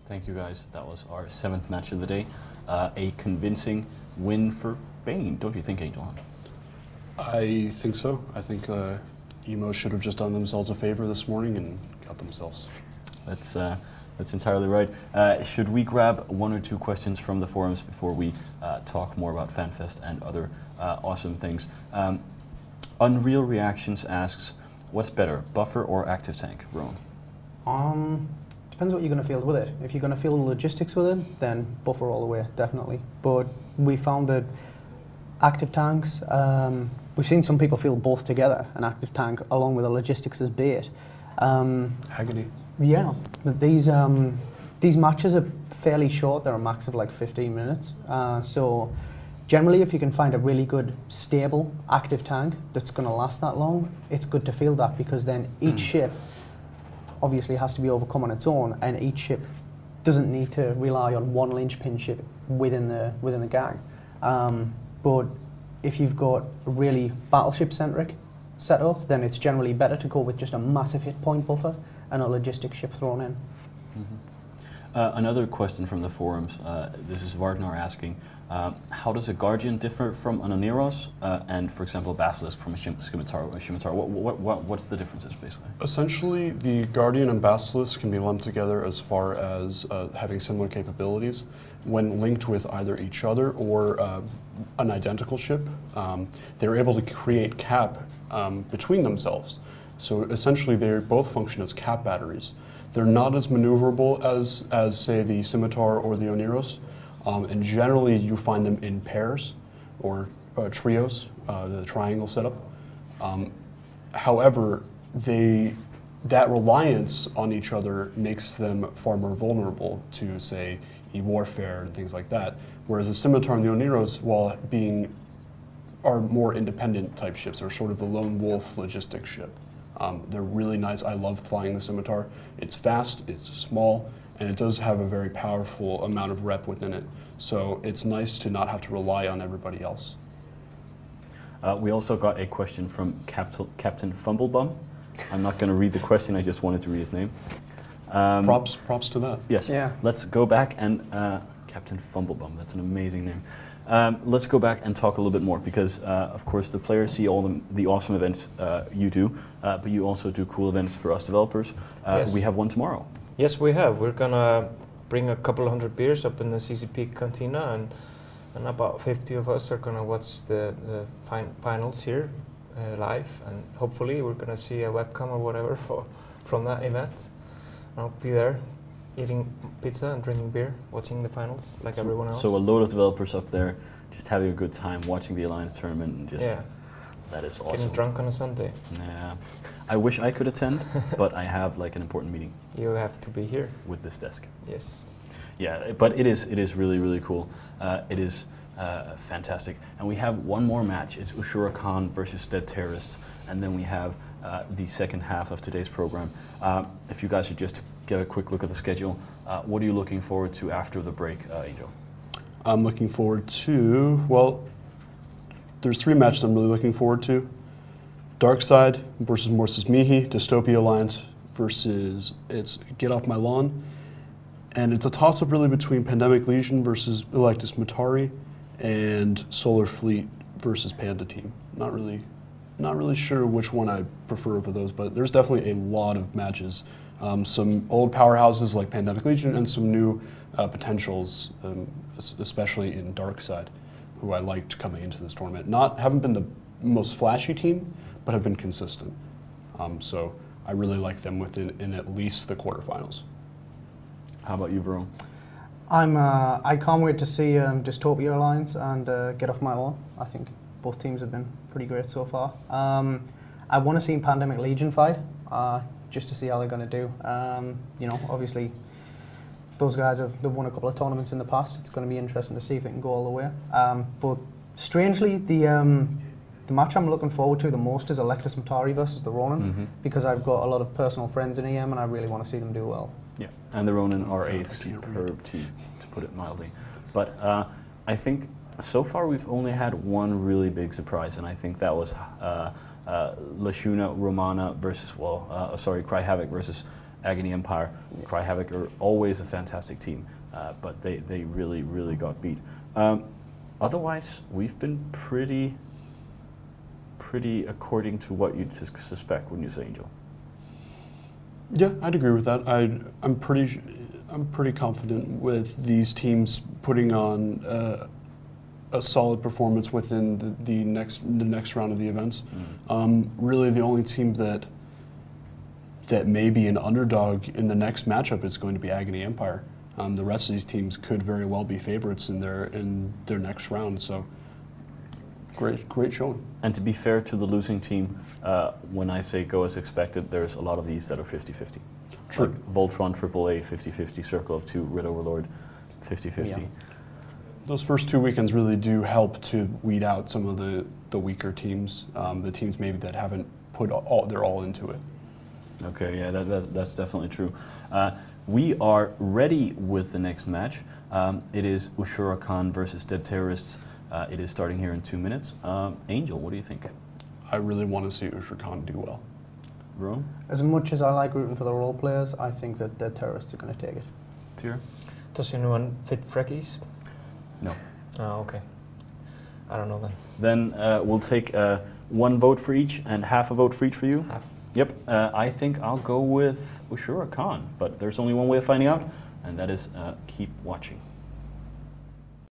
Thank you, guys. That was our 7th match of the day. A convincing win for Bane, don't you think, Angel? I think so. I think Emo should have just done themselves a favor this morning and got themselves. That's entirely right. Should we grab 1 or 2 questions from the forums before we talk more about FanFest and other awesome things? Unreal Reactions asks, what's better, buffer or active tank, Rowan? Depends what you're going to field with it. If you're going to field the logistics with it, then buffer all the way, definitely. But we found that active tanks, we've seen some people field both together, an active tank along with the logistics as bait. Agony. Yeah, but these matches are fairly short. They're a max of like 15 minutes. So generally, if you can find a really good, stable, active tank that's going to last that long, it's good to field that, because then each ship obviously has to be overcome on its own, and each ship doesn't need to rely on one linchpin ship within the gang. But if you've got a really battleship-centric setup, then it's generally better to go with just a massive hit point buffer and a logistics ship thrown in. Another question from the forums. This is Vardnar asking, how does a Guardian differ from an Oneros and, for example, a Basilisk from a Scimitar? What's the differences, basically? Essentially, the Guardian and Basilisk can be lumped together as far as having similar capabilities. When linked with either each other or an identical ship, they're able to create cap between themselves. So essentially, they both function as cap batteries. They're not as maneuverable as say, the Scimitar or the Oneros, and generally you find them in pairs or trios, the triangle setup. However, that reliance on each other makes them far more vulnerable to, say, e-warfare and things like that, whereas the Scimitar and the Oneros, while are more independent type ships, are sort of the lone wolf logistics ship. They're really nice. I love flying the Scimitar. It's fast, it's small, and it does have a very powerful amount of rep within it. So it's nice to not have to rely on everybody else. We also got a question from Captain Fumblebum. I'm not going to read the question, I just wanted to read his name. Props to that. Yes. Yeah. Let's go back and Captain Fumblebum, that's an amazing name. Let's go back and talk a little bit more, because of course the players see all the awesome events you do, but you also do cool events for us developers. Yes. We have one tomorrow. Yes, we have. We're gonna bring a couple of 100 beers up in the CCP cantina, and about 50 of us are gonna watch the finals here live, and hopefully we're gonna see a webcam or whatever from that event. I'll be there, eating pizza and drinking beer, watching the finals like everyone else. So a load of developers up there, just having a good time watching the Alliance tournament, and just that is awesome. Getting drunk on a Sunday. Yeah, I wish I could attend, but I have like an important meeting. You have to be here with this desk. Yes. Yeah, but it is really cool. It is fantastic, and we have one more match. It's Ushra'Khan versus Dead Terrorists, and then we have the second half of today's program. If you guys should just get a quick look at the schedule, what are you looking forward to after the break, Angel? I'm looking forward to, well, there's 3 matches I'm really looking forward to. Darkside versus Morsis Mihi, Dystopia Alliance versus it's Get Off My Lawn. And it's a toss-up really between Pandemic Legion versus Electus Matari and Solar Fleet versus Panda Team. Not really sure which one I prefer over those, but there's definitely a lot of matches. Some old powerhouses like Pandemic Legion and some new potentials, especially in Darkside, who I liked coming into this tournament. Haven't been the most flashy team, but have been consistent. So I really like them in at least the quarterfinals. How about you, Varun? I can't wait to see Dystopia Alliance and Get Off My Lawn. I think both teams have been pretty great so far. I want to see Pandemic Legion fight, just to see how they're going to do. You know, obviously, those guys they've won a couple of tournaments in the past. It's going to be interesting to see if they can go all the way. But strangely, the match I'm looking forward to the most is Electus Matari versus the Ronin, because I've got a lot of personal friends in EM and I really want to see them do well. Yeah, and the Ronin are a superb team, to put it mildly. But I think so far we've only had one really big surprise, and I think that was Lashuna Romana versus, Cry Havoc versus Agony Empire, Cry Havoc are always a fantastic team, but they really, really got beat. Otherwise, we've been pretty according to what you'd suspect, wouldn't you say, Angel? Yeah, I'd agree with that. I'm pretty confident with these teams putting on a solid performance within the next round of the events. Really, the only team that may be an underdog in the next matchup is going to be Agony Empire. The rest of these teams could very well be favorites in their next round. So great showing. And to be fair to the losing team, when I say go as expected, there's a lot of these that are 50-50. True. Like Voltron, AAA, 50-50, Circle of Two, Red Overlord, 50-50. Yeah. Those first 2 weekends really do help to weed out some of the weaker teams, the teams maybe that haven't put their all into it. Okay, yeah, that's definitely true. We are ready with the next match. It is Ushra'Khan versus Dead Terrorists. It is starting here in 2 minutes. Angel, what do you think? I really want to see Ushra'Khan do well. Rome? As much as I like rooting for the role players, I think that Dead Terrorists are going to take it. Tyr? Does anyone fit Freckies? No. Oh, okay. I don't know then. Then we'll take 1 vote for each and half a vote for each for you. Half. Yep, I think I'll go with Ushra'Khan, but there's only one way of finding out, and that is keep watching.